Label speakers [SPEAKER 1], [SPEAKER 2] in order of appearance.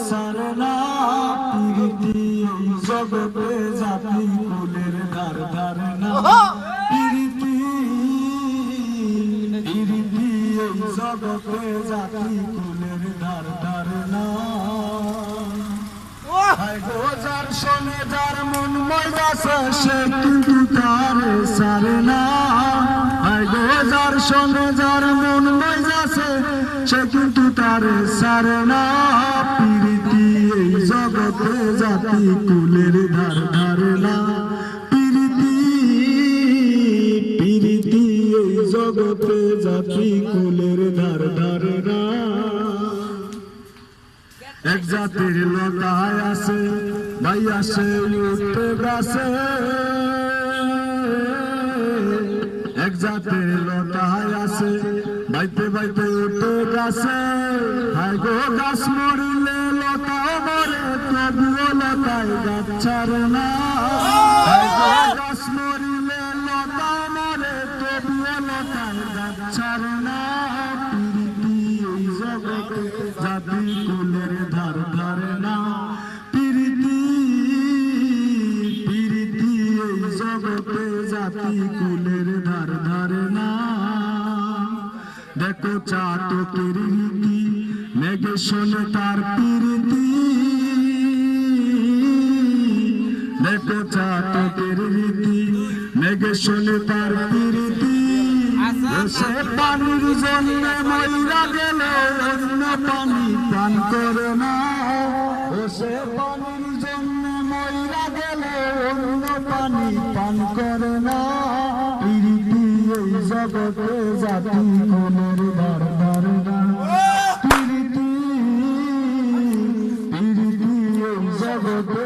[SPEAKER 1] সারনা প্রীতি এই জগতে জাতি কুলের ধার ধারে না প্রীতি প্রীতি এই জগতে জাতি কুলের ধার ধারে না যার শোনে যার মন মজাছে সে কিন্তু তার সারে না যার শোনে যার মন মজাছে সে কিন্তু তার সারে না প্রীতি এই জগতে জাতি কুলের ধার ধারে না প্রীতি প্রীতি এই জগতে জাতি কুলের ধার ধারে না এক জাতির লতায় আছে ভাই আসে উঠতে গাছে এক জাতির লতায় আছে বাইতে বাইতে উঠতে গাছে হায় গো গাছ মরিলে লতা মরে তবুও লতায় গাছ ছাড়ে না হায় গো গাছ মরিলে লতা মরে তবুও লতায় গাছ ছাড়ে না প্রীতি এই জগতে জাতি কুলের ধার ধারে না প্রীতি প্রীতি এই জগতে জাতি কুলের ধার ধারে না দেখো চাতকের রীতি মেঘে শোনে তার প্রীতি দেখো চাতকের রীতি মেঘে শোনে তার প্রীতি সে পানির জন্য মইরা গেলে অন্য পানি পান করে না সে পানির জন্য মইরা গেলে অন্য পানি পান করে না প্রীতি এই জগতে জাতি কুলের ধার ধারে না প্রীতি প্রীতি এই জগতে